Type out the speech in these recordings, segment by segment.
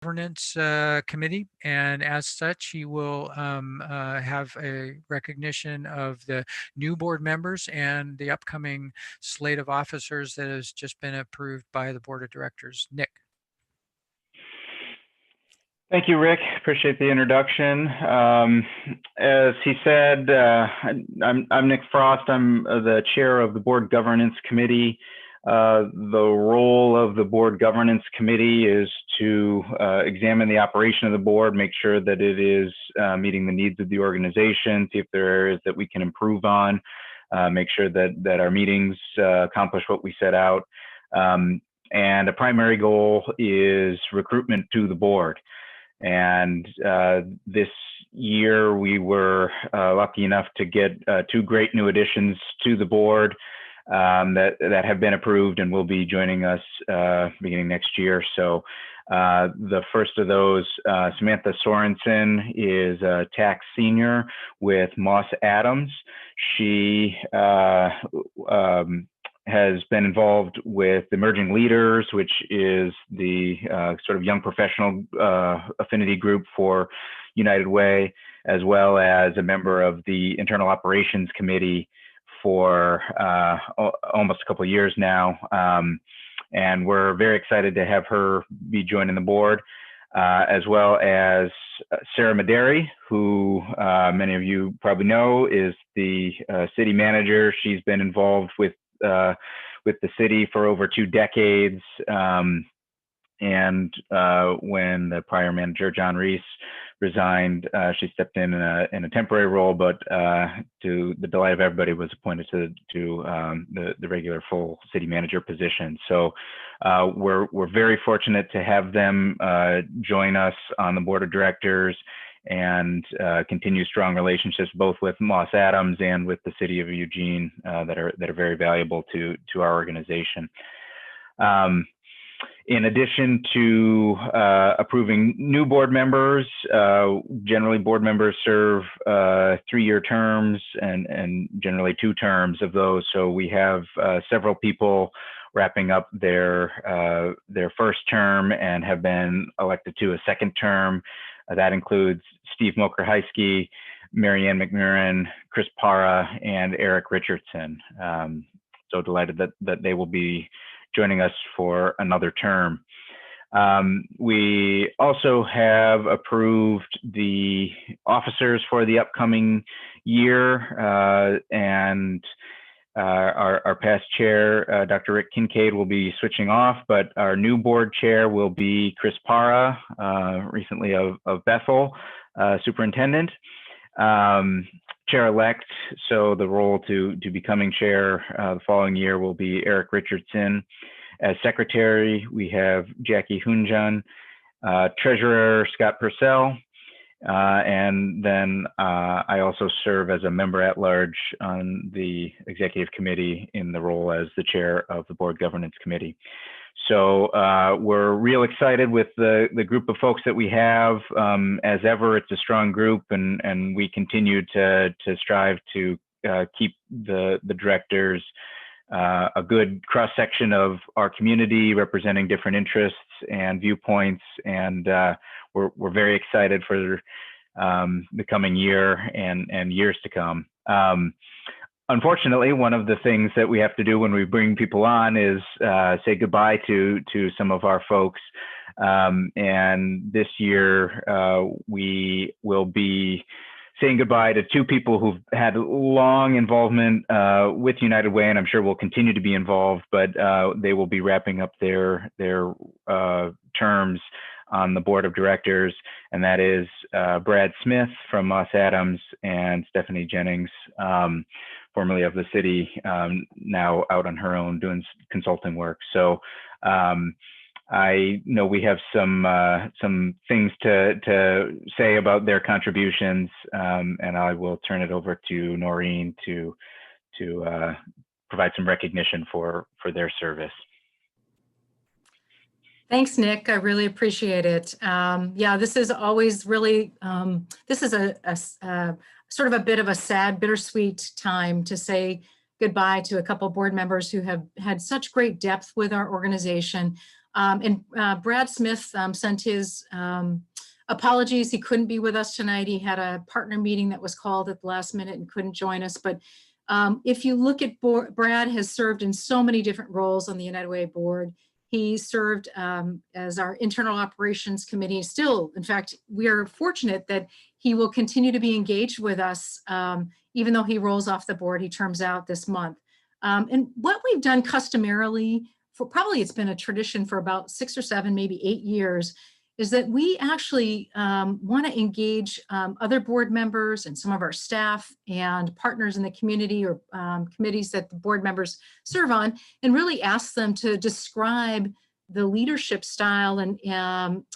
Governance Committee, and as such, he will have a recognition of the new board members and the upcoming slate of officers that has just been approved by the board of directors. Nick. Thank you, Rick. Appreciate the introduction. As he said, I'm Nick Frost. I'm the chair of the Board Governance Committee. The role of the Board Governance Committee is to examine the operation of the board, make sure that it is meeting the needs of the organization, see if there are areas that we can improve on, make sure that our meetings accomplish what we set out. And a primary goal is recruitment to the board. And this year we were lucky enough to get two great new additions to the board that have been approved and will be joining us beginning next year. So the first of those, Samantha Sorensen, is a tax senior with Moss Adams. She has been involved with Emerging Leaders, which is the sort of young professional affinity group for United Way, as well as a member of the Internal Operations Committee for almost a couple of years now. And we're very excited to have her be joining the board, as well as Sarah Maderi, who many of you probably know is the city manager. She's been involved with the city for over 2 decades. And when the prior manager, John Reese, resigned, she stepped in a temporary role, but to the delight of everybody, was appointed to the regular full city manager position. So we're very fortunate to have them join us on the board of directors and continue strong relationships both with Moss Adams and with the city of Eugene that are very valuable to our organization. In addition to approving new board members, generally board members serve 3-year terms and generally 2 terms of those. So we have several people wrapping up their first term and have been elected to a second term. That includes Steve Mokrahysky, Marianne McMurran, Chris Para, and Eric Richardson. So delighted that they will be joining us for another term. We also have approved the officers for the upcoming year, and our past chair, Dr. Rick Kincaid, will be switching off, but our new board chair will be Chris Para, recently of Bethel, superintendent. Chair-elect, so the role to becoming chair the following year will be Eric Richardson. As secretary, we have Jackie Hunjan, treasurer Scott Purcell, and then I also serve as a member at large on the executive committee in the role as the chair of the board governance committee. So we're real excited with the group of folks that we have. As ever, it's a strong group, and we continue to strive to keep the directors a good cross-section of our community, representing different interests and viewpoints. And we're very excited for the coming year and years to come. Unfortunately, one of the things that we have to do when we bring people on is say goodbye to some of our folks. And this year, we will be saying goodbye to 2 people who've had long involvement with United Way, and I'm sure will continue to be involved, but they will be wrapping up their terms on the board of directors, and that is Brad Smith from Moss Adams and Stephanie Jennings, formerly of the city, now out on her own doing consulting work. So I know we have some things to say about their contributions, and I will turn it over to Noreen to provide some recognition for their service. Thanks, Nick. I really appreciate it. Yeah, this is always really, this is a sort of a bit of a sad, bittersweet time to say goodbye to a couple board members who have had such great depth with our organization. And Brad Smith sent his apologies. He couldn't be with us tonight. He had a partner meeting that was called at the last minute and couldn't join us. But if you look at Brad has served in so many different roles on the United Way board. He served as our internal operations committee. Still, in fact, we are fortunate that he will continue to be engaged with us, even though he rolls off the board. He terms out this month. And what we've done customarily, for probably it's been a tradition for about 6 or 7, maybe 8 years, is that we actually want to engage other board members and some of our staff and partners in the community or committees that the board members serve on, and really ask them to describe the leadership style and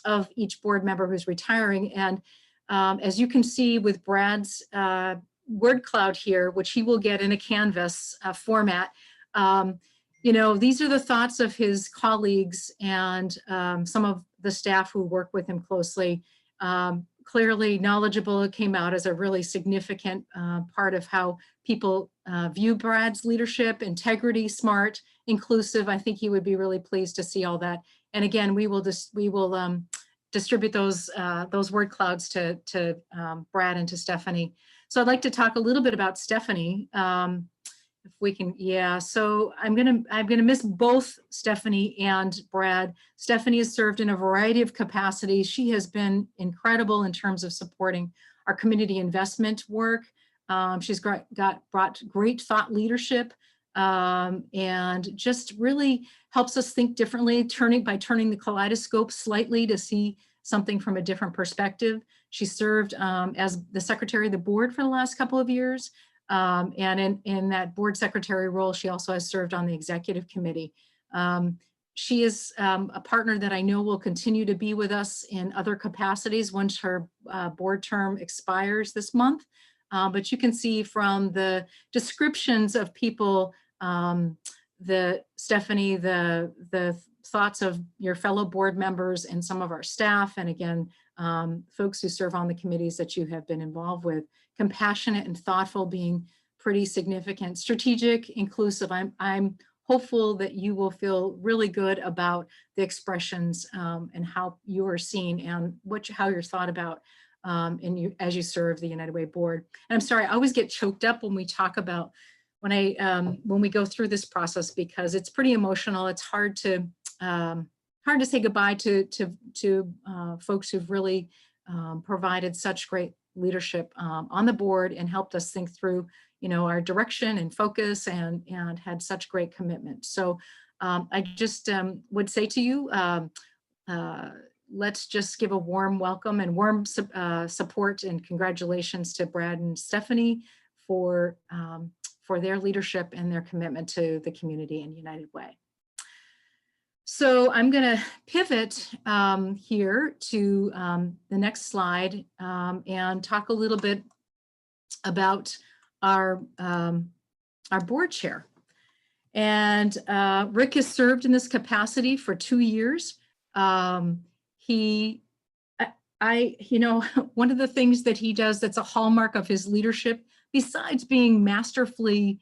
of each board member who's retiring. And as you can see with Brad's word cloud here, which he will get in a Canvas format, you know, these are the thoughts of his colleagues and some of the staff who work with him closely. Clearly knowledgeable. It came out as a really significant part of how people view Brad's leadership: integrity, smart, inclusive. I think he would be really pleased to see all that. And again, we will distribute those word clouds to Brad and to Stephanie. So I'd like to talk a little bit about Stephanie. If we can, yeah. So I'm gonna miss both Stephanie and Brad. Stephanie has served in a variety of capacities. She has been incredible in terms of supporting our community investment work. She's brought great thought leadership and just really helps us think differently, by turning the kaleidoscope slightly to see something from a different perspective. She served as the secretary of the board for the last couple of years. And in that board secretary role, she also has served on the executive committee. She is a partner that I know will continue to be with us in other capacities once her board term expires this month. But you can see from the descriptions of people, Stephanie, the thoughts of your fellow board members and some of our staff, and again, folks who serve on the committees that you have been involved with. Compassionate and thoughtful being pretty significant. Strategic, inclusive. I'm hopeful that you will feel really good about the expressions and how you are seen and how you're thought about as you serve the United Way board. And I'm sorry, I always get choked up when we talk about when we go through this process, because it's pretty emotional. It's hard to say goodbye to folks who've really provided such great leadership on the board and helped us think through, you know, our direction and focus and had such great commitment. So I just would say to you, let's just give a warm welcome and warm support and congratulations to Brad and Stephanie for their leadership and their commitment to the community and United Way. So I'm going to pivot here to the next slide and talk a little bit about our board chair. And Rick has served in this capacity for 2 years. You know, one of the things that he does that's a hallmark of his leadership, besides being masterfully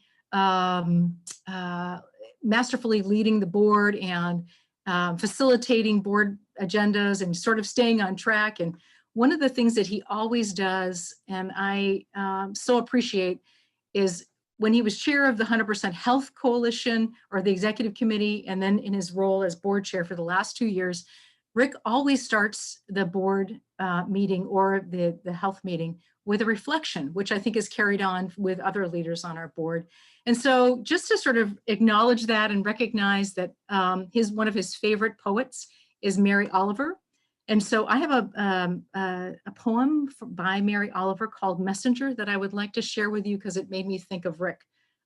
leading the board and facilitating board agendas and sort of staying on track. And one of the things that he always does, and I so appreciate, is when he was chair of the 100% Health Coalition or the executive committee, and then in his role as board chair for the last 2 years, Rick always starts the board meeting or the health meeting with a reflection, which I think is carried on with other leaders on our board. And so just to sort of acknowledge that and recognize that one of his favorite poets is Mary Oliver. And so I have a poem by Mary Oliver called Messenger that I would like to share with you because it made me think of Rick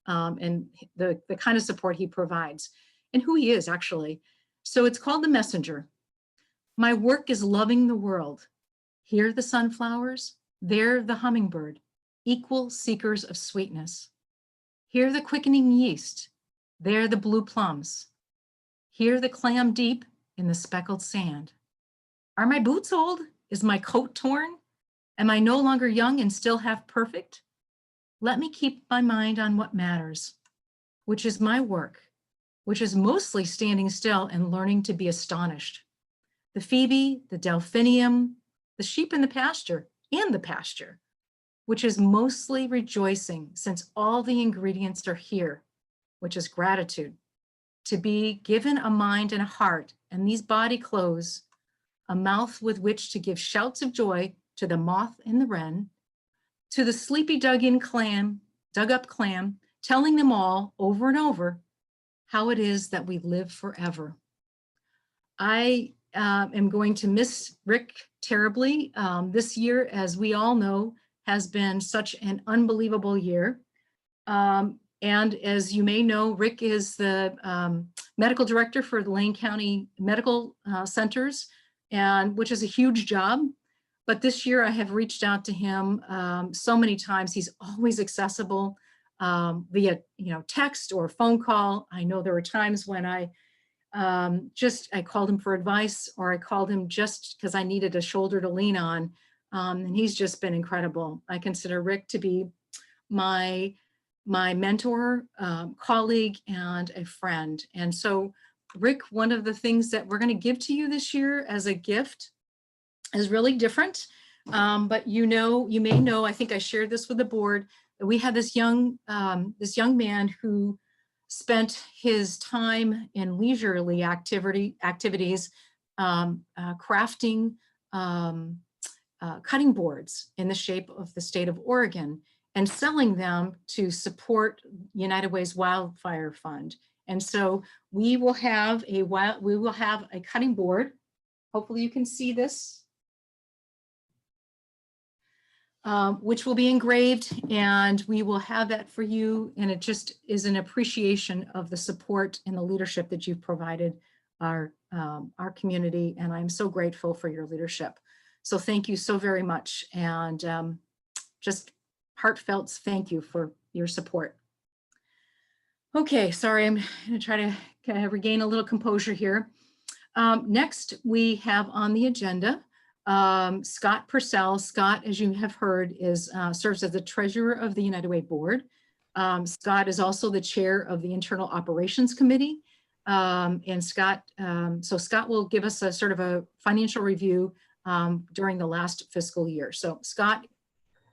and the kind of support he provides and who he is actually. So it's called The Messenger. My work is loving the world. Here the sunflowers, there the hummingbird, equal seekers of sweetness. Here the quickening yeast, there the blue plums. Here the clam deep in the speckled sand. Are my boots old? Is my coat torn? Am I no longer young and still half perfect? Let me keep my mind on what matters, which is my work, which is mostly standing still and learning to be astonished. The Phoebe, the delphinium, the sheep in the pasture, and the pasture, which is mostly rejoicing since all the ingredients are here, which is gratitude. To be given a mind and a heart and these body clothes, a mouth with which to give shouts of joy to the moth and the wren, to the sleepy dug up clam, telling them all over and over how it is that we live forever. I am going to miss Rick terribly. This year, as we all know, has been such an unbelievable year. And as you may know, Rick is the medical director for the Lane County Medical Centers, and which is a huge job. But this year I have reached out to him so many times. He's always accessible via text or phone call. I know there were times when I called him for advice, or I called him just because I needed a shoulder to lean on. And he's just been incredible. I consider Rick to be my mentor, colleague, and a friend. And so Rick, one of the things that we're going to give to you this year as a gift is really different. But you may know, I think I shared this with the board, that we had this young man who spent his time in leisurely activities, crafting cutting boards in the shape of the state of Oregon and selling them to support United Way's Wildfire Fund. And so we will have a cutting board. Hopefully you can see this, which will be engraved, and we will have that for you. And it just is an appreciation of the support and the leadership that you've provided our community. And I'm so grateful for your leadership. So thank you so very much. And just heartfelt thank you for your support. Okay, sorry, I'm gonna try to kind of regain a little composure here. Next, we have on the agenda, Scott Purcell. Scott, as you have heard, serves as the treasurer of the United Way board. Scott is also the chair of the Internal Operations Committee. And Scott will give us a sort of a financial review during the last fiscal year. So Scott,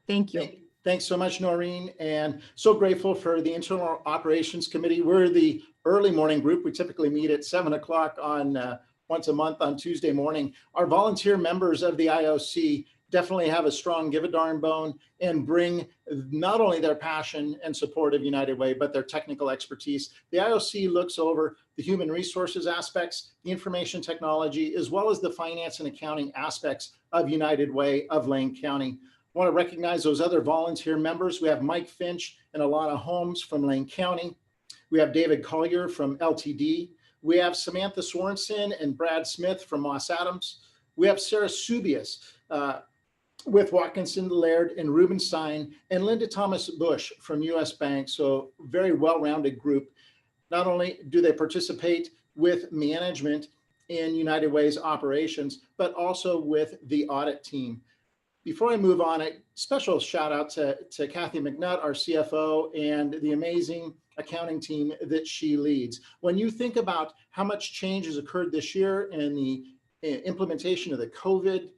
thank you. Thanks so much, Noreen, and so grateful for the Internal Operations Committee. We're the early morning group. We typically meet at 7 o'clock on once a month on Tuesday morning. Our volunteer members of the IOC definitely have a strong give a darn bone and bring not only their passion and support of United Way, but their technical expertise. The IOC looks over the human resources aspects, the information technology, as well as the finance and accounting aspects of United Way of Lane County. I want to recognize those other volunteer members. We have Mike Finch and Alana Holmes from Lane County. We have David Collier from LTD. We have Samantha Sorensen and Brad Smith from Moss Adams. We have Sarah Subius with Watkinson, Laird, and Rubenstein, and Linda Thomas Bush from US Bank. So very well-rounded group. Not only do they participate with management in United Way's operations, but also with the audit team. Before I move on, a special shout out to Kathy McNutt, our CFO, and the amazing accounting team that she leads. When you think about how much change has occurred this year in the implementation of the COVID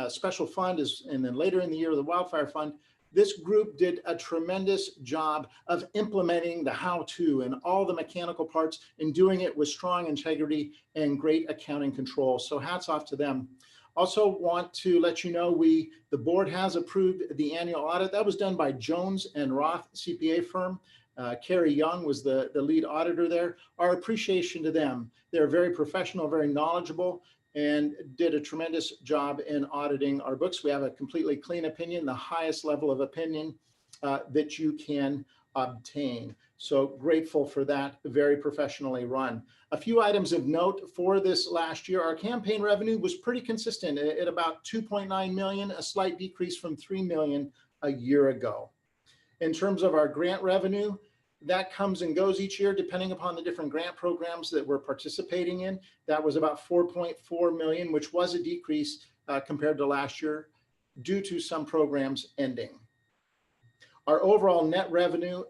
special fund, and then later in the year, the Wildfire Fund, this group did a tremendous job of implementing the how-to and all the mechanical parts and doing it with strong integrity and great accounting control. So hats off to them. Also want to let you know the board has approved the annual audit. That was done by Jones and Roth CPA firm. Carrie Young was the lead auditor there. Our appreciation to them. They're very professional, very knowledgeable, and did a tremendous job in auditing our books. We have a completely clean opinion, the highest level of opinion that you can obtain. So grateful for that, very professionally run. A few items of note for this last year. Our campaign revenue was pretty consistent at about 2.9 million, a slight decrease from 3 million a year ago. In terms of our grant revenue, that comes and goes each year depending upon the different grant programs that we're participating in. That was about 4.4 million, which was a decrease compared to last year due to some programs ending. Our overall net revenue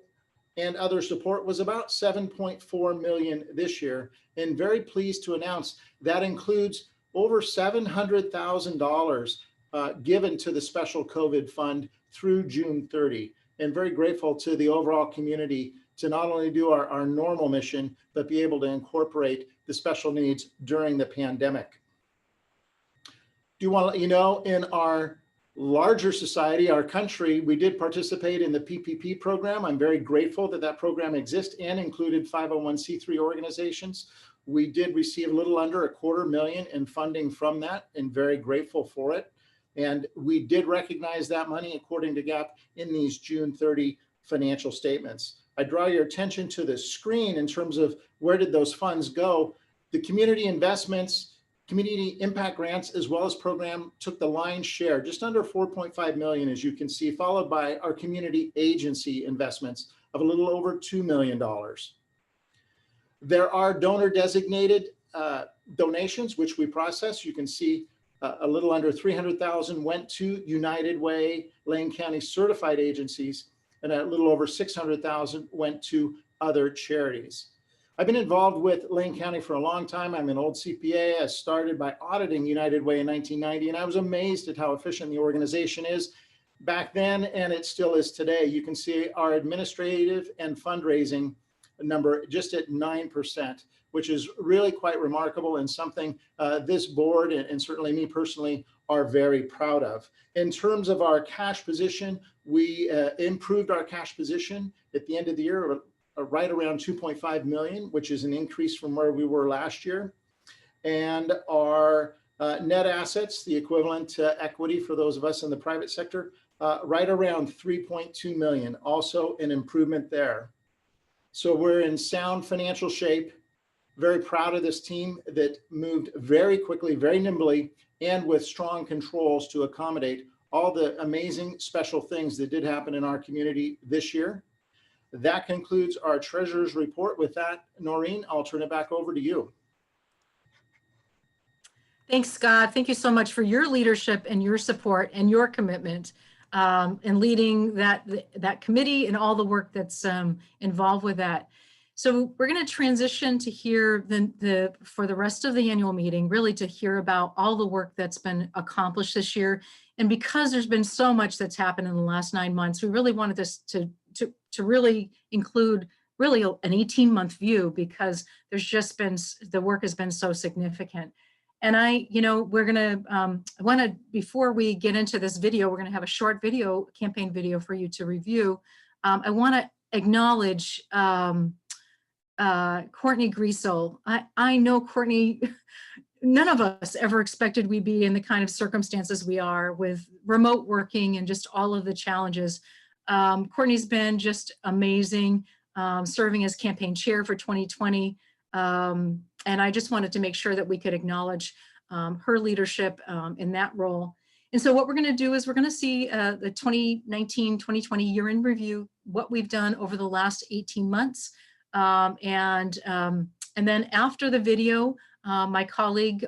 and other support was about $7.4 million this year. And very pleased to announce that includes over $700,000 given to the special COVID fund through June 30. And very grateful to the overall community to not only do our normal mission, but be able to incorporate the special needs during the pandemic. Do want to let you know, in our larger society, our country, we did participate in the PPP program. I'm very grateful that that program exists and included 501c3 organizations. We did receive a little under $250,000 in funding from that, and very grateful for it. And we did recognize that money according to GAAP in these June 30 financial statements. I draw your attention to the screen in terms of where did those funds go. The community investments, community impact grants, as well as program took the lion's share, just under $4.5 million, as you can see, followed by our community agency investments of a little over $2 million. There are donor designated donations, which we process. You can see a little under $300,000 went to United Way, Lane County certified agencies, and a little over $600,000 went to other charities. I've been involved with Lane County for a long time. I'm an old CPA. I started by auditing United Way in 1990, and I was amazed at how efficient the organization is back then, and it still is today. You can see our administrative and fundraising number just at 9%, which is really quite remarkable and something this board and certainly me personally are very proud of. In terms of our cash position, we improved our cash position at the end of the year, right around 2.5 million, which is an increase from where we were last year. And our net assets, the equivalent to equity for those of us in the private sector, right around 3.2 million, also an improvement there. So we're in sound financial shape. Very proud of this team that moved very quickly, very nimbly, and with strong controls to accommodate all the amazing special things that did happen in our community this year. That concludes our treasurer's report. With that, Noreen, I'll turn it back over to you. Thanks, Scott. Thank you so much for your leadership and your support and your commitment in leading that committee and all the work that's involved with that. So we're going to transition to hear for the rest of the annual meeting, really to hear about all the work that's been accomplished this year. And because there's been so much that's happened in the last 9 months, we really wanted this to really include really an 18-month view, because there's just been, the work has been so significant. And we're going to, before we get into this video, we're going to have a short video, campaign video for you to review. I want to acknowledge Courtney Griesel. I know Courtney, none of us ever expected we'd be in the kind of circumstances we are with remote working and just all of the challenges. Courtney's been just amazing, serving as campaign chair for 2020. And I just wanted to make sure that we could acknowledge her leadership in that role. And so what we're going to do is we're going to see the 2019-2020 year in review, what we've done over the last 18 months. And then after the video, our colleague,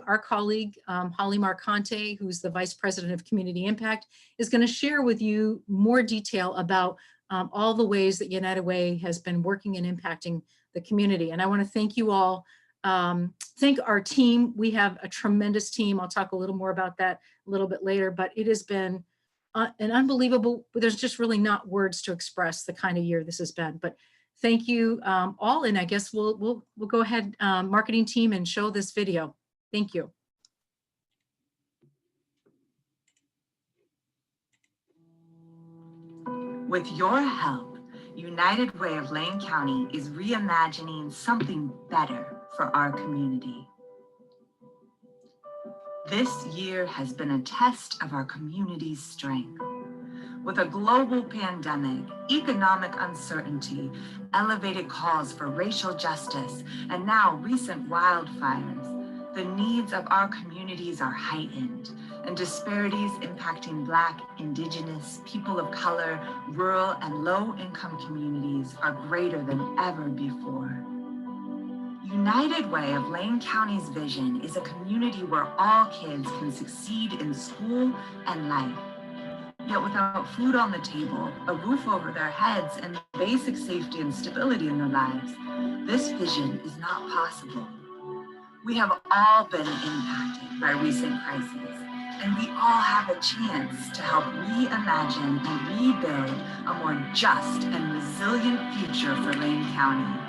Holly Marcante, who's the Vice President of Community Impact, is going to share with you more detail about all the ways that United Way has been working and impacting the community. And I want to thank you all. Thank our team. We have a tremendous team. I'll talk a little more about that a little bit later, but it has been an unbelievable, there's just really not words to express the kind of year this has been. But thank you all, and I guess we'll go ahead, marketing team, and show this video. Thank you. With your help, United Way of Lane County is reimagining something better for our community. This year has been a test of our community's strength. With a global pandemic, economic uncertainty, elevated calls for racial justice, and now recent wildfires, the needs of our communities are heightened, and disparities impacting Black, Indigenous, people of color, rural, and low-income communities are greater than ever before. United Way of Lane County's vision is a community where all kids can succeed in school and life. Yet without food on the table, a roof over their heads, and basic safety and stability in their lives, this vision is not possible. We have all been impacted by recent crises, and we all have a chance to help reimagine and rebuild a more just and resilient future for Lane County.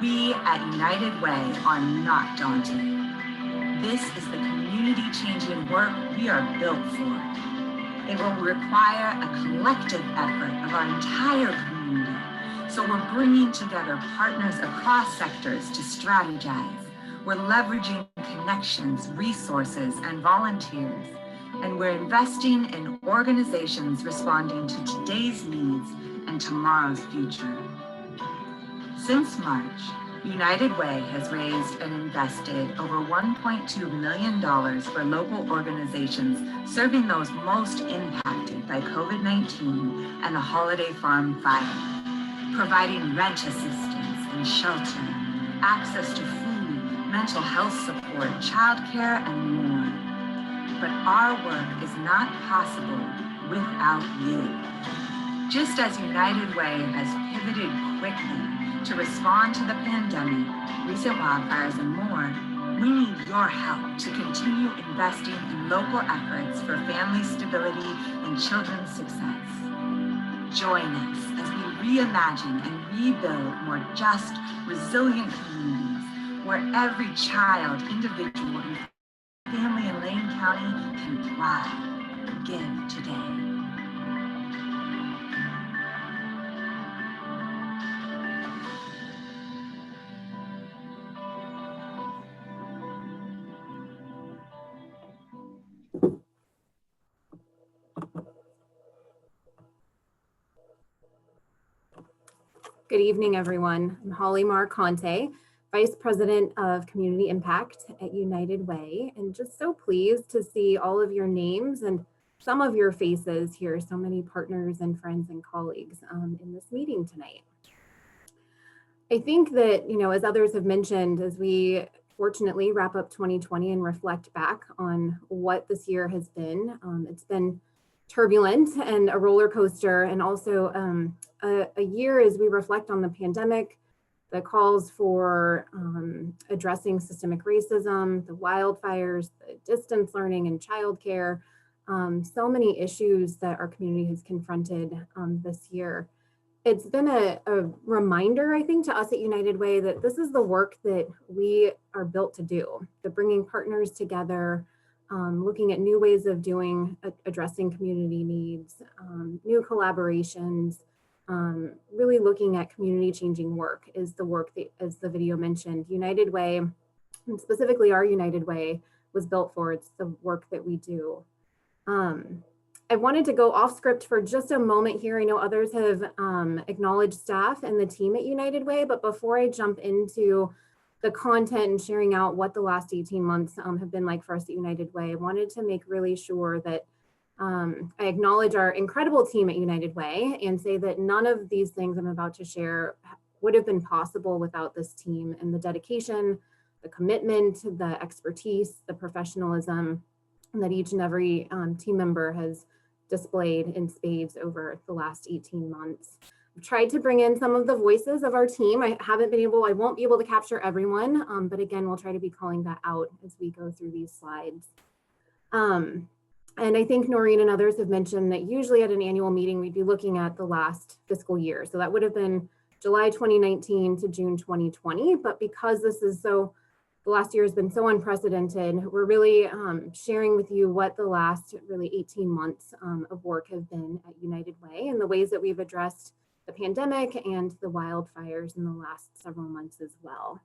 We at United Way are not daunted. This is the community-changing work we are built for. It will require a collective effort of our entire community, so we're bringing together partners across sectors to strategize. We're leveraging connections, resources, and volunteers, and we're investing in organizations responding to today's needs and tomorrow's future. Since March, United Way has raised and invested over $1.2 million for local organizations serving those most impacted by COVID-19 and the Holiday Farm fire, providing rent assistance and shelter, access to food, mental health support, childcare, and more. But our work is not possible without you. Just as United Way has pivoted quickly to respond to the pandemic, recent wildfires, and more, we need your help to continue investing in local efforts for family stability and children's success. Join us as we reimagine and rebuild more just, resilient communities where every child, individual, and family in Lane County can thrive. Give today. Good evening, everyone. I'm Holly Marconte, Vice President of Community Impact at United Way, and just so pleased to see all of your names and some of your faces here, so many partners and friends and colleagues in this meeting tonight. I think that, as others have mentioned, as we fortunately wrap up 2020 and reflect back on what this year has been, it's been turbulent and a roller coaster, and also a year as we reflect on the pandemic, the calls for addressing systemic racism, the wildfires, the distance learning and childcare, so many issues that our community has confronted this year. It's been a reminder, I think, to us at United Way that this is the work that we are built to do, the bringing partners together, looking at new ways of addressing community needs, new collaborations, really looking at community changing work is the work that, as the video mentioned, United Way, and specifically our United Way, was built for. It's the work that we do. I wanted to go off script for just a moment here. I know others have acknowledged staff and the team at United Way, but before I jump into the content and sharing out what the last 18 months have been like for us at United Way, I wanted to make really sure that I acknowledge our incredible team at United Way and say that none of these things I'm about to share would have been possible without this team and the dedication, the commitment, the expertise, the professionalism that each and every team member has displayed in spades over the last 18 months. I've tried to bring in some of the voices of our team. I won't be able to capture everyone, but again, we'll try to be calling that out as we go through these slides. And I think Noreen and others have mentioned that usually at an annual meeting, we'd be looking at the last fiscal year. So that would have been July 2019 to June 2020. But because the last year has been so unprecedented, we're really sharing with you what the last really 18 months of work have been at United Way and the ways that we've addressed the pandemic and the wildfires in the last several months as well.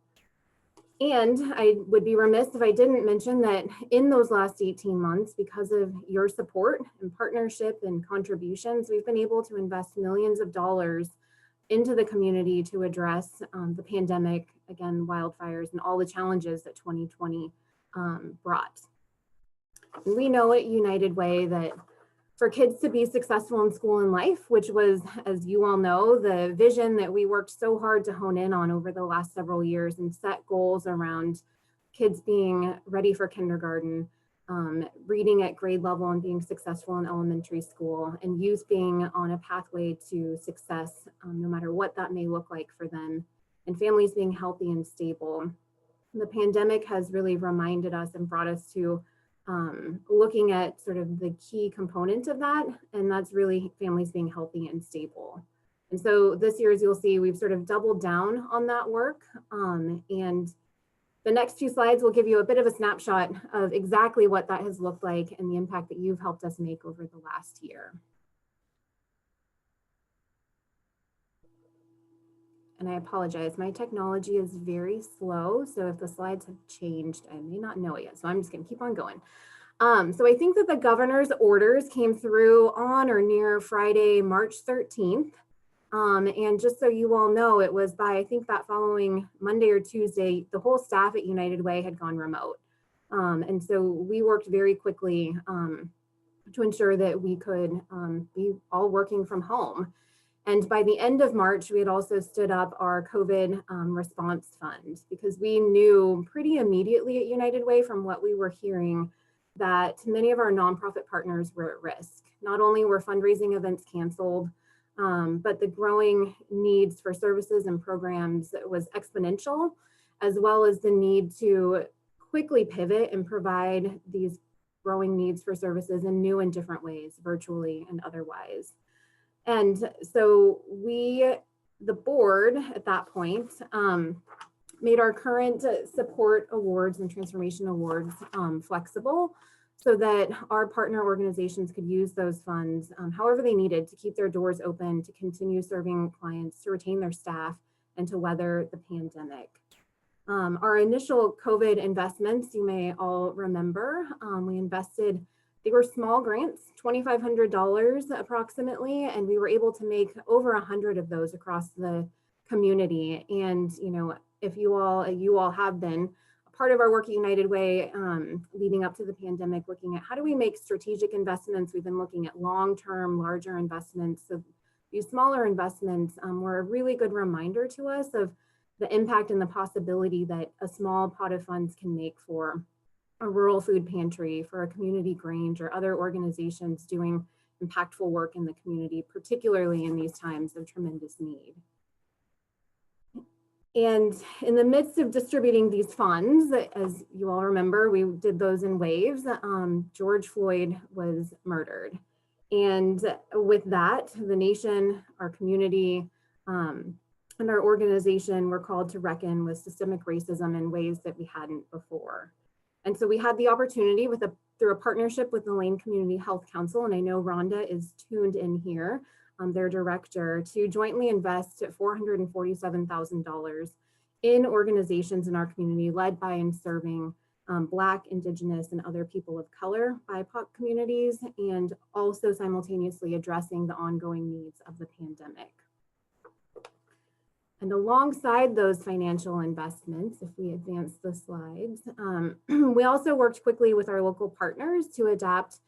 And I would be remiss if I didn't mention that in those last 18 months, because of your support and partnership and contributions, we've been able to invest millions of dollars into the community to address the pandemic, again, wildfires, and all the challenges that 2020 brought. And we know at United Way that for kids to be successful in school and life, which was, as you all know, the vision that we worked so hard to hone in on over the last several years and set goals around kids being ready for kindergarten, reading at grade level and being successful in elementary school, and youth being on a pathway to success, no matter what that may look like for them, and families being healthy and stable. The pandemic has really reminded us and brought us to looking at sort of the key component of that, and that's really families being healthy and stable. And so this year, as you'll see, we've sort of doubled down on that work. And the next few slides will give you a bit of a snapshot of exactly what that has looked like and the impact that you've helped us make over the last year. And I apologize, my technology is very slow, so if the slides have changed, I may not know it yet, so I'm just gonna keep on going. So I think that the governor's orders came through on or near Friday, March 13th. And just so you all know, it was by, I think that following Monday or Tuesday, the whole staff at United Way had gone remote. And so we worked very quickly to ensure that we could be all working from home. And by the end of March, we had also stood up our COVID response fund, because we knew pretty immediately at United Way from what we were hearing that many of our nonprofit partners were at risk. Not only were fundraising events canceled, but the growing needs for services and programs was exponential, as well as the need to quickly pivot and provide these growing needs for services in new and different ways, virtually and otherwise. And so we, the board at that point, made our current support awards and transformation awards flexible, so that our partner organizations could use those funds however they needed to keep their doors open, to continue serving clients, to retain their staff, and to weather the pandemic. Our initial COVID investments, you may all remember, we invested, they were small grants, $2,500 approximately, and we were able to make over 100 of those across the community. And you know, if you all have been part of our work at United Way leading up to the pandemic, looking at how do we make strategic investments. We've been looking at long-term, larger investments. So these smaller investments were a really good reminder to us of the impact and the possibility that a small pot of funds can make for a rural food pantry, for a community grange, or other organizations doing impactful work in the community, particularly in these times of tremendous need. And in the midst of distributing these funds, as you all remember, we did those in waves. George Floyd was murdered. And with that, the nation, our community, and our organization were called to reckon with systemic racism in ways that we hadn't before. And so we had the opportunity through a partnership with the Lane Community Health Council, and I know Rhonda is tuned in here, their director, to jointly invest $447,000 in organizations in our community led by and serving Black, Indigenous, and other people of color, BIPOC communities, and also simultaneously addressing the ongoing needs of the pandemic. And alongside those financial investments, if we advance the slides, we also worked quickly with our local partners to adapt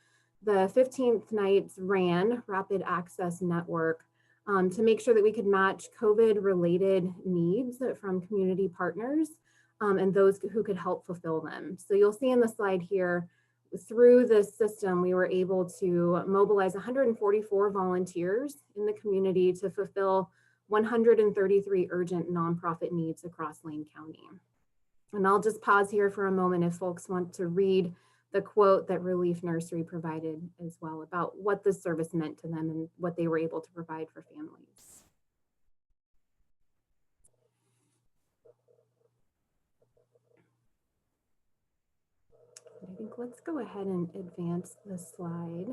the 15th Night's RAN, Rapid Access Network, to make sure that we could match COVID-related needs from community partners and those who could help fulfill them. So you'll see in the slide here, through this system, we were able to mobilize 144 volunteers in the community to fulfill 133 urgent nonprofit needs across Lane County. And I'll just pause here for a moment if folks want to read the quote that Relief Nursery provided as well about what this service meant to them and what they were able to provide for families. I think let's go ahead and advance the slide.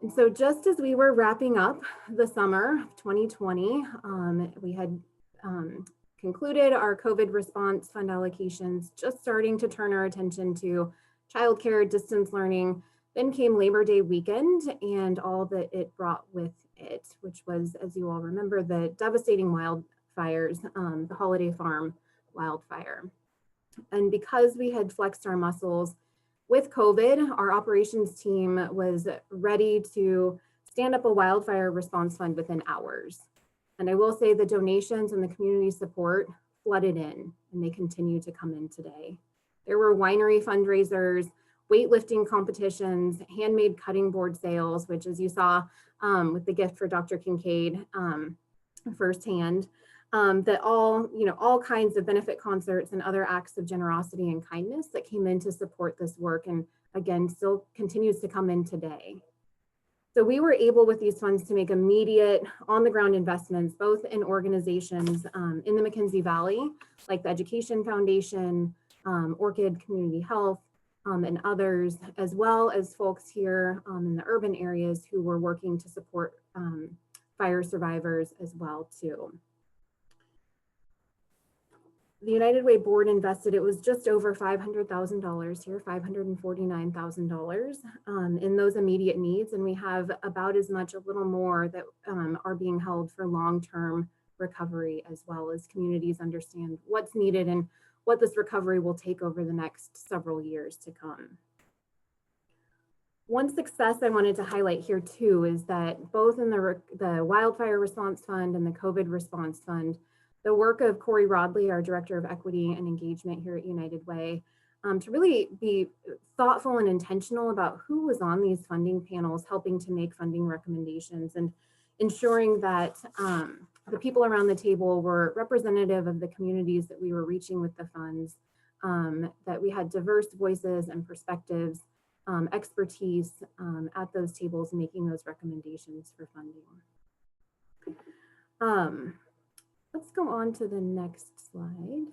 And so just as we were wrapping up the summer of 2020, we had concluded our COVID response fund allocations, just starting to turn our attention to childcare, distance learning. Then came Labor Day weekend and all that it brought with it, which was, as you all remember, the devastating wildfires, the Holiday Farm wildfire. And because we had flexed our muscles with COVID, our operations team was ready to stand up a wildfire response fund within hours. And I will say the donations and the community support flooded in, and they continue to come in today. There were winery fundraisers, weightlifting competitions, handmade cutting board sales, which, as you saw with the gift for Dr. Kincaid firsthand, that all kinds of benefit concerts and other acts of generosity and kindness that came in to support this work, and again, still continues to come in today. So we were able with these funds to make immediate on-the-ground investments, both in organizations in the McKenzie Valley, like the Education Foundation, Orchid Community Health, and others, as well as folks here in the urban areas who were working to support fire survivors as well too. The United Way board invested, it was just over $500,000 here, $549,000 in those immediate needs. And we have about as much, a little more, that are being held for long-term recovery, as well as communities understand what's needed and what this recovery will take over the next several years to come. One success I wanted to highlight here too is that both in the Wildfire Response Fund and the COVID Response Fund, the work of Corey Rodley, our Director of Equity and Engagement here at United Way, to really be thoughtful and intentional about who was on these funding panels, helping to make funding recommendations and ensuring that the people around the table were representative of the communities that we were reaching with the funds, that we had diverse voices and perspectives, expertise at those tables, making those recommendations for funding. Let's go on to the next slide.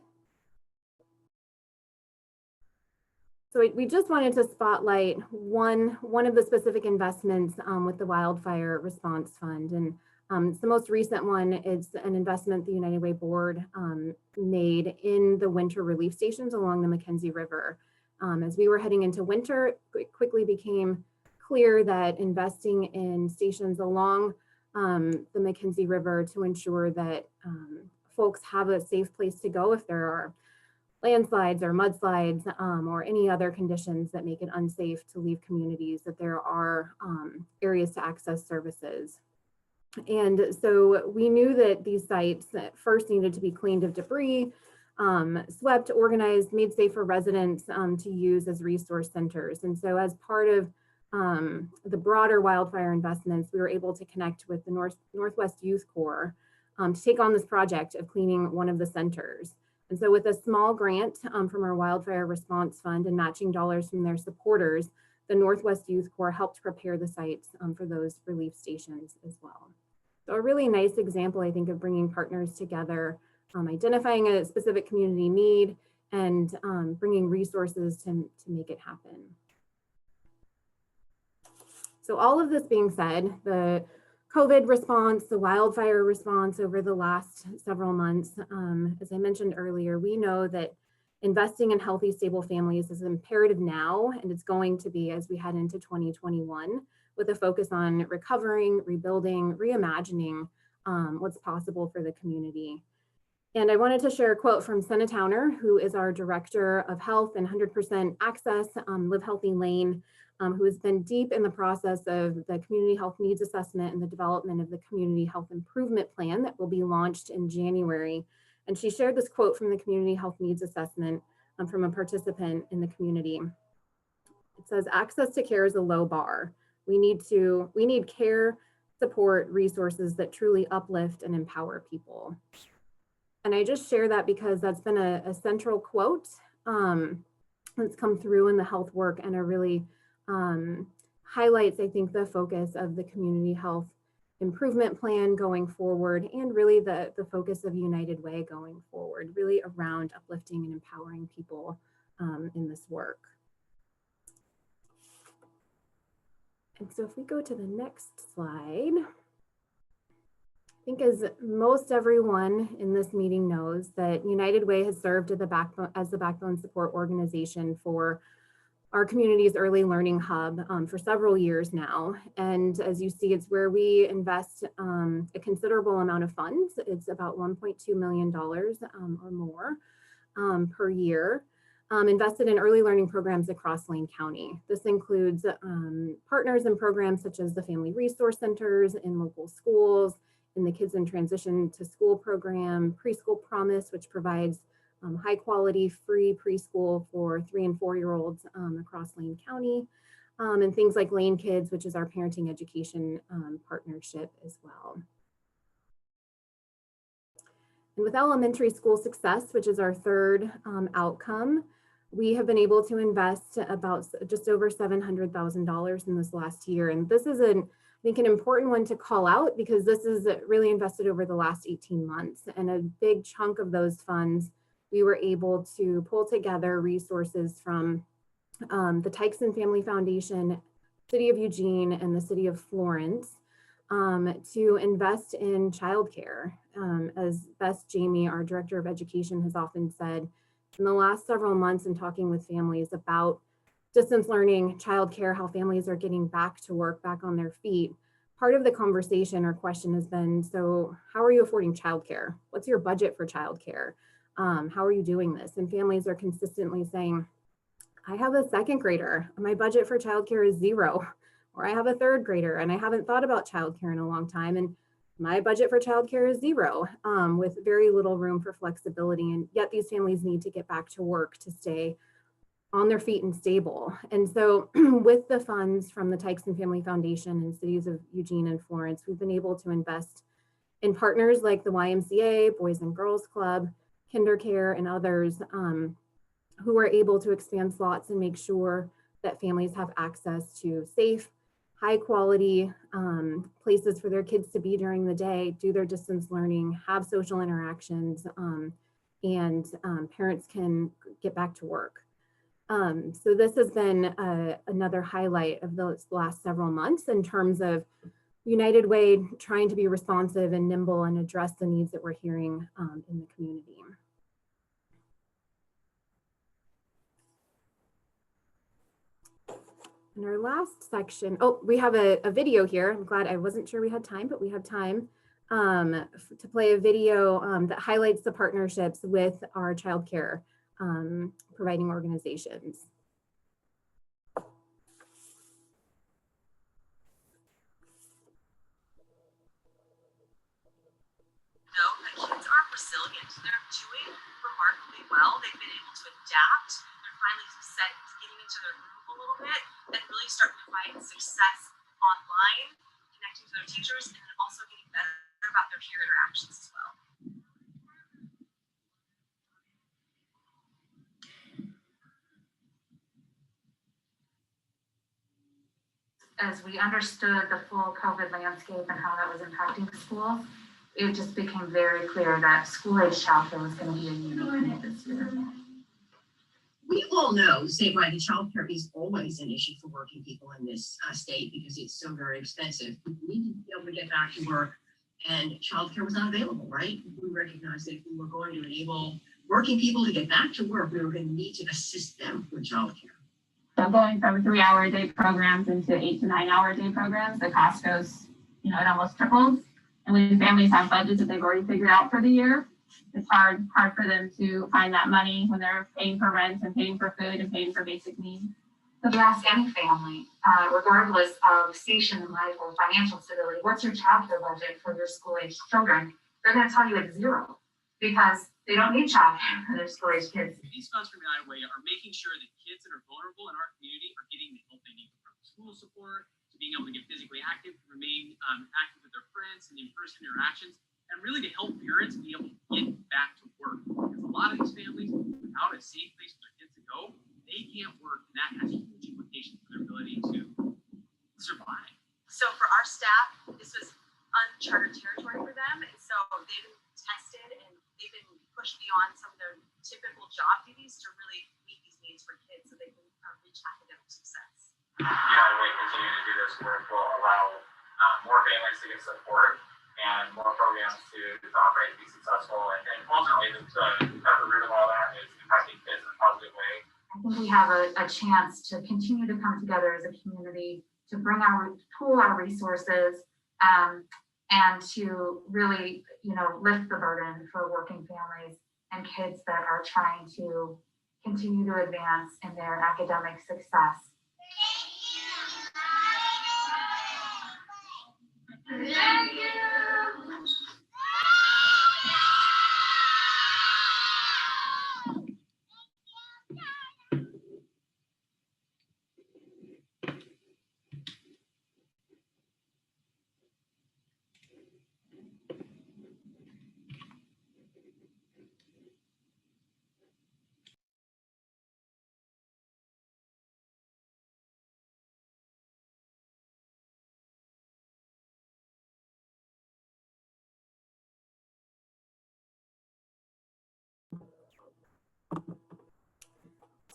So we just wanted to spotlight one of the specific investments with the Wildfire Response Fund. And the most recent one is an investment the United Way board made in the winter relief stations along the McKenzie River. As we were heading into winter, it quickly became clear that investing in stations along the McKenzie River to ensure that folks have a safe place to go if there are landslides or mudslides or any other conditions that make it unsafe to leave communities, that there are areas to access services. And so we knew that these sites first needed to be cleaned of debris, swept, organized, made safe for residents to use as resource centers. And so as part of the broader wildfire investments, we were able to connect with the Northwest Youth Corps to take on this project of cleaning one of the centers. And so with a small grant from our Wildfire Response Fund and matching dollars from their supporters, the Northwest Youth Corps helped prepare the sites for those relief stations as well. So a really nice example, I think, of bringing partners together, identifying a specific community need, and bringing resources to make it happen. So all of this being said, the COVID response, the wildfire response over the last several months, as I mentioned earlier, we know that investing in healthy, stable families is imperative now, and it's going to be as we head into 2021, with a focus on recovering, rebuilding, reimagining what's possible for the community. And I wanted to share a quote from Senna Towner, who is our Director of Health and 100% Access, Live Healthy Lane, who has been deep in the process of the Community Health Needs Assessment and the development of the Community Health Improvement Plan that will be launched in January. And she shared this quote from the Community Health Needs Assessment from a participant in the community. It says, "Access to care is a low bar. We need care, support, resources that truly uplift and empower people." And I just share that because that's been a central quote that's come through in the health work, and a really highlights, I think, the focus of the Community Health Improvement Plan going forward, and really the focus of United Way going forward, really around uplifting and empowering people in this work. And so if we go to the next slide, I think as most everyone in this meeting knows, that United Way has served as the backbone support organization for our community's early learning hub for several years now. And as you see, it's where we invest a considerable amount of funds. It's about $1.2 million or more per year, invested in early learning programs across Lane County. This includes partners in programs such as the Family Resource Centers in local schools, in the Kids in Transition to School program, Preschool Promise, which provides high quality free preschool for 3 and 4-year-olds across Lane County, and things like Lane Kids, which is our parenting education partnership as well. And with elementary school success, which is our third outcome, we have been able to invest about just over $700,000 in this last year. And this is, I think, an important one to call out because this is really invested over the last 18 months. And a big chunk of those funds, we were able to pull together resources from the Tykeson Family Foundation, City of Eugene, and the City of Florence to invest in childcare. As Beth Jamie, our Director of Education, has often said, in the last several months in talking with families about distance learning, childcare, how families are getting back to work, back on their feet, part of the conversation or question has been, so how are you affording childcare? What's your budget for childcare? How are you doing this? And families are consistently saying, I have a second grader, my budget for childcare is $0, or I have a third grader and I haven't thought about childcare in a long time, and my budget for childcare is $0, with very little room for flexibility. And yet these families need to get back to work to stay on their feet and stable. And so with the funds from the Tykeson Family Foundation and cities of Eugene and Florence, we've been able to invest in partners like the YMCA, Boys and Girls Club, KinderCare, and others who are able to expand slots and make sure that families have access to safe, high quality places for their kids to be during the day, do their distance learning, have social interactions, and parents can get back to work. So this has been another highlight of those last several months in terms of United Way trying to be responsive and nimble and address the needs that we're hearing in the community. In our last section, oh, we have a video here. I'm glad, I wasn't sure we had time, but we have time to play a video that highlights the partnerships with our childcare providing organizations. No, the kids are resilient. They're doing remarkably well. They've been able to adapt. They're finally getting into their groove a little bit and really starting to find success online, connecting to their teachers, and then also getting better about their peer interactions as well. As we understood the full COVID landscape and how that was impacting schools, it just became very clear that school-age childcare was going to be a unique need this year. We all know Save Right to Childcare is always an issue for working people in this state because it's so very expensive. We needed to be able to get back to work, and childcare was not available, right? We recognized that if we were going to enable working people to get back to work, we were going to need to assist them with childcare. So going from 3-hour-a-day programs into 8 to 9-hour-a-day programs, the cost goes, it almost triples. And when families have budgets that they've already figured out for the year, it's hard for them to find that money when they're paying for rent and paying for food and paying for basic needs. So if you ask any family, regardless of station in life or financial stability, what's your childcare budget for your school-age children? They're going to tell you it's $0 because they don't need childcare for their school-age kids. These funds from United Way are making sure that kids that are vulnerable in our community are getting the help they need, from school support to being able to get physically active, remain active with their friends and in-person interactions, and really to help parents be able to get back to work. Because a lot of these families, without a safe place for their kids to go, they can't work, and that has huge implications for their ability to survive. So for our staff, this was uncharted territory for them, and so they've been tested and they've been pushed beyond some of their typical job duties to really meet these needs for kids so they can reach academic success. United Way continuing to do this work will allow more families to get support and more programs to operate and be successful. And ultimately, the root of all that is impacting kids in a positive way. I think we have a chance to continue to come together as a community to pool our resources and to really, lift the burden for working families and kids that are trying to continue to advance in their academic success. Thank you.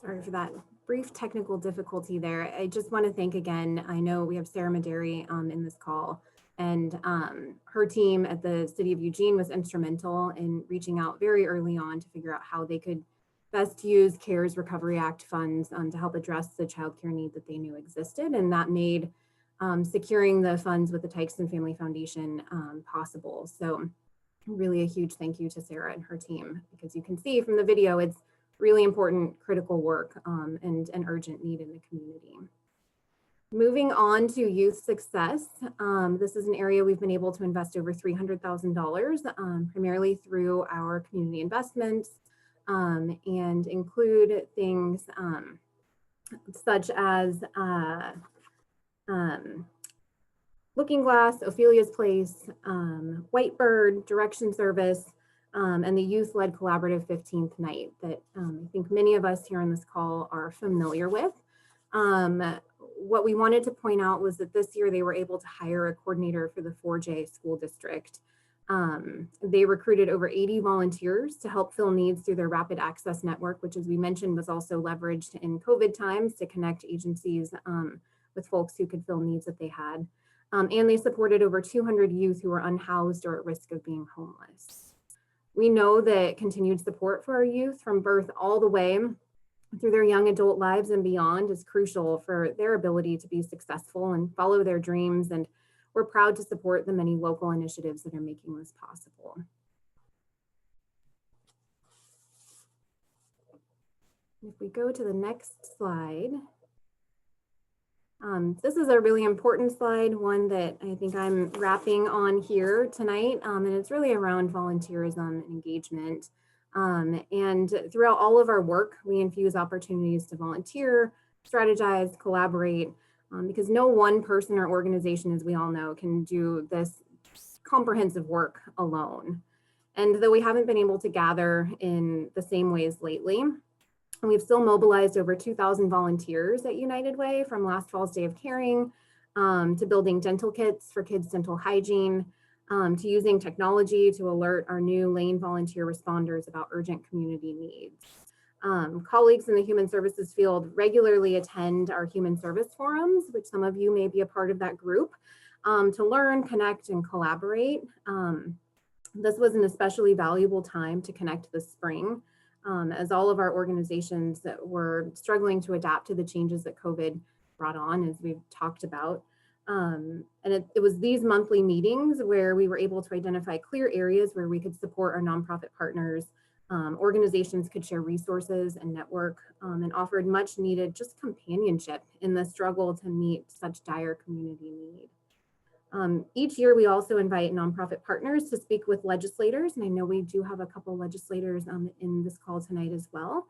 Sorry for that brief technical difficulty there. I just want to thank again, I know we have Sarah Maderi in this call, and her team at the City of Eugene was instrumental in reaching out very early on to figure out how they could best use CARES Recovery Act funds to help address the childcare need that they knew existed. And that made securing the funds with the Tykeson Family Foundation possible. So really a huge thank you to Sarah and her team, because you can see from the video, it's really important, critical work and an urgent need in the community. Moving on to youth success. This is an area we've been able to invest over $300,000, primarily through our community investments, and include things such as Looking Glass, Ophelia's Place, Whitebird, Direction Service, and the youth-led collaborative 15th Night that I think many of us here on this call are familiar with. What we wanted to point out was that this year they were able to hire a coordinator for the 4J school district. They recruited over 80 volunteers to help fill needs through their rapid access network, which, as we mentioned, was also leveraged in COVID times to connect agencies with folks who could fill needs that they had. And they supported over 200 youth who were unhoused or at risk of being homeless. We know that continued support for our youth from birth all the way through their young adult lives and beyond is crucial for their ability to be successful and follow their dreams. And we're proud to support the many local initiatives that are making this possible. If we go to the next slide. This is a really important slide, one that I think I'm wrapping on here tonight, and it's really around volunteerism and engagement. And throughout all of our work, we infuse opportunities to volunteer, strategize, collaborate, because no one person or organization, as we all know, can do this comprehensive work alone. And though we haven't been able to gather in the same ways lately, we've still mobilized over 2,000 volunteers at United Way, from last fall's Day of Caring to building dental kits for kids' dental hygiene, to using technology to alert our new lane volunteer responders about urgent community needs. Colleagues in the human services field regularly attend our human service forums, which some of you may be a part of that group, to learn, connect, and collaborate. This was an especially valuable time to connect this spring, as all of our organizations that were struggling to adapt to the changes that COVID brought on, as we've talked about. And it was these monthly meetings where we were able to identify clear areas where we could support our nonprofit partners. Organizations could share resources and network, and offered much needed just companionship in the struggle to meet such dire community need. Each year, we also invite nonprofit partners to speak with legislators, and I know we do have a couple legislators in this call tonight as well,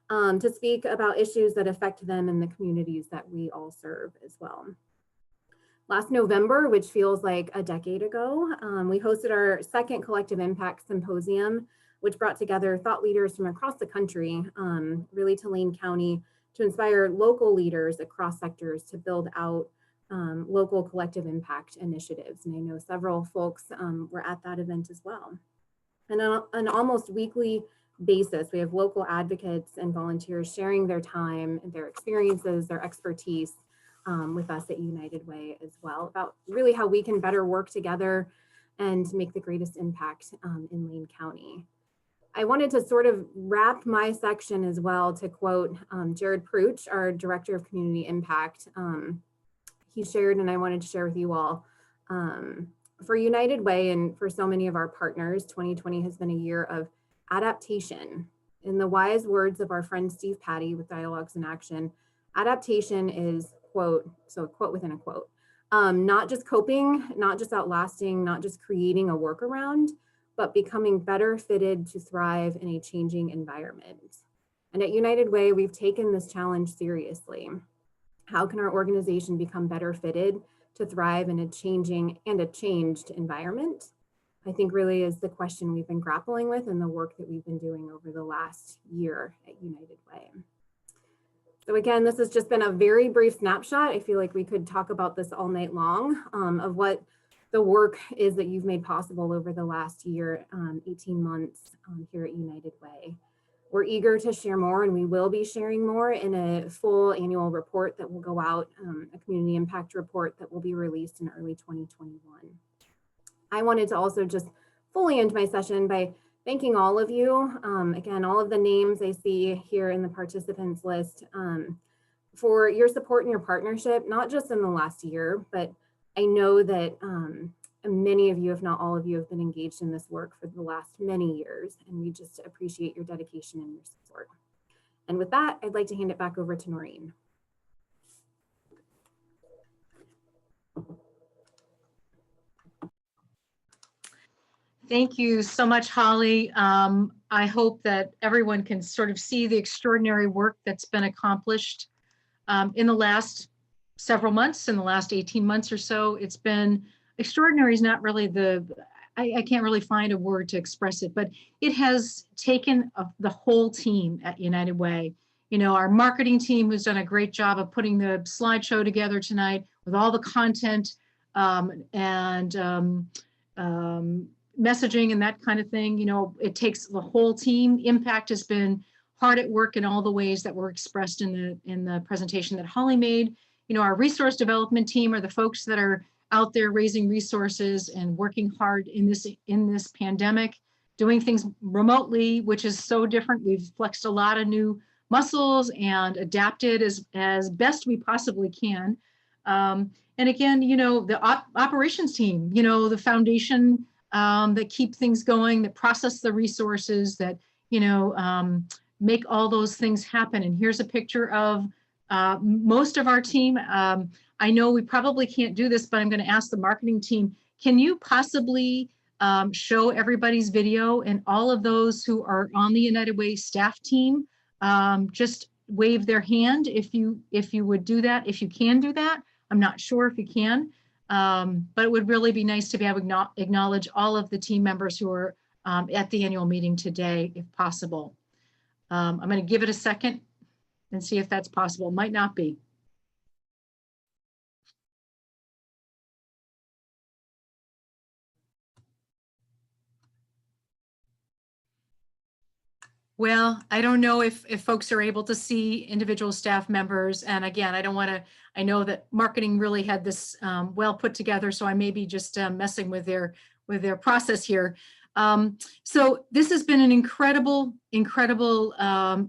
to speak about issues that affect them and the communities that we all serve as well. Last November, which feels like a decade ago, we hosted our second Collective Impact Symposium, which brought together thought leaders from across the country, really to Lane County, to inspire local leaders across sectors to build out local collective impact initiatives. And I know several folks were at that event as well. And on an almost weekly basis, we have local advocates and volunteers sharing their time, their experiences, their expertise with us at United Way as well, about really how we can better work together and make the greatest impact in Lane County. I wanted to sort of wrap my section as well to quote Jared Pruch, our Director of Community Impact. He shared, and I wanted to share with you all, for United Way and for so many of our partners, 2020 has been a year of adaptation. In the wise words of our friend Steve Patty with Dialogues in Action, adaptation is, quote, so a quote within a quote, not just coping, not just outlasting, not just creating a workaround, but becoming better fitted to thrive in a changing environment. And at United Way, we've taken this challenge seriously. How can our organization become better fitted to thrive in a changing and a changed environment? I think really is the question we've been grappling with and the work that we've been doing over the last year at United Way. So again, this has just been a very brief snapshot. I feel like we could talk about this all night long of what the work is that you've made possible over the last year, 18 months here at United Way. We're eager to share more, and we will be sharing more in a full annual report that will go out, a community impact report that will be released in early 2021. I wanted to also just fully end my session by thanking all of you. Again, all of the names I see here in the participants list, for your support and your partnership, not just in the last year, but I know that many of you, if not all of you, have been engaged in this work for the last many years, and we just appreciate your dedication and your support. And with that, I'd like to hand it back over to Noreen. Thank you so much, Holly. I hope that everyone can sort of see the extraordinary work that's been accomplished in the last several months, in the last 18 months or so. It's been extraordinary is not really I can't really find a word to express it, but it has taken the whole team at United Way. You know, our marketing team who's done a great job of putting the slideshow together tonight with all the content messaging and that kind of thing. You know, it takes the whole team. Impact has been hard at work in all the ways that were expressed in the presentation that Holly made. You know, our resource development team are the folks that are out there raising resources and working hard in this pandemic, doing things remotely, which is so different. We've flexed a lot of new muscles and adapted as best we possibly can. And again, you know, the operations team, you know, the foundation that keep things going, that process the resources, that, you know, make all those things happen. And here's a picture of most of our team. I know we probably can't do this, but I'm going to ask the marketing team, can you possibly show everybody's video, and all of those who are on the United Way staff team, just wave their hand if you would do that, if you can do that. I'm not sure if you can, but it would really be nice to be able to acknowledge all of the team members who are at the annual meeting today, if possible. I'm going to give it a second and see if that's possible. It might not be. Well, I don't know if folks are able to see individual staff members. And again, I don't want to, I know that marketing really had this well put together, so I may be just messing with their process here. So this has been an incredible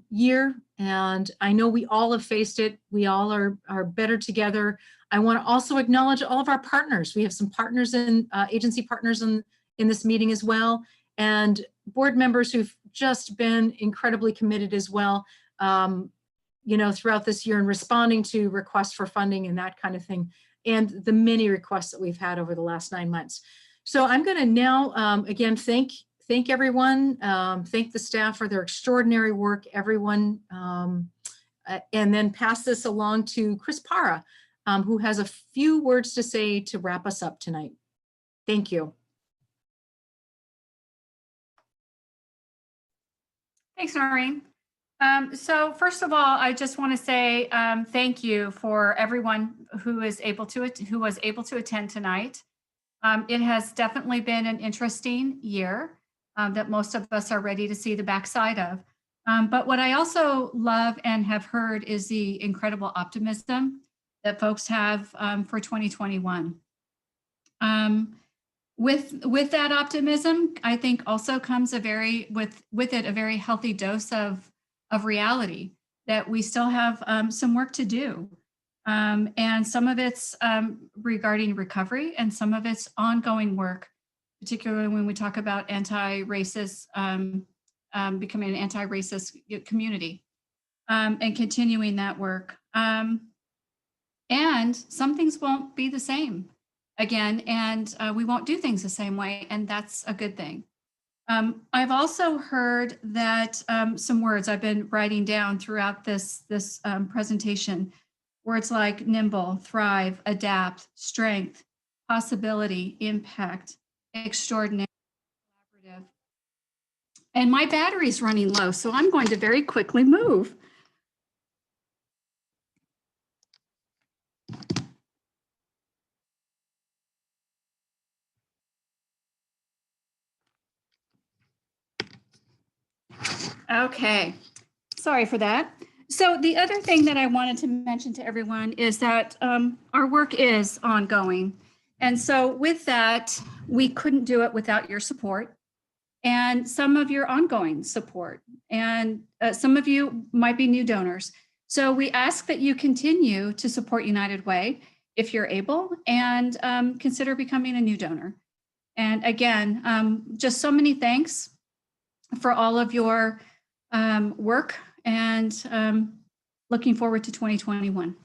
year, and I know we all have faced it. We all are better together. I want to also acknowledge all of our partners. We have some partners in agency partners in this meeting as well, and board members who've just been incredibly committed as well, you know, throughout this year, and responding to requests for funding and that kind of thing, and the many requests that we've had over the last 9 months. So I'm going to now, again, thank everyone, thank the staff for their extraordinary work, everyone, and then pass this along to Chris Para, who has a few words to say to wrap us up tonight. Thank you. Thanks, Noreen. So first of all, I just want to say thank you for everyone who was able to attend tonight. It has definitely been an interesting year that most of us are ready to see the backside of. But what I also love and have heard is the incredible optimism that folks have for 2021. With that optimism, I think also comes with it a very healthy dose of reality that we still have some work to do. And some of it's regarding recovery, and some of it's ongoing work, particularly when we talk about anti-racist, becoming an anti-racist community, and continuing that work. And some things won't be the same again, and we won't do things the same way, and that's a good thing. I've also heard that some words I've been writing down throughout this presentation, words like nimble, thrive, adapt, strength, possibility, impact, extraordinary, collaborative. And my battery's running low, so I'm going to very quickly move. Okay, sorry for that. So the other thing that I wanted to mention to everyone is that our work is ongoing. And so with that, we couldn't do it without your support and some of your ongoing support. And some of you might be new donors. So we ask that you continue to support United Way if you're able, and consider becoming a new donor. And again, just so many thanks for all of your work, and looking forward to 2021.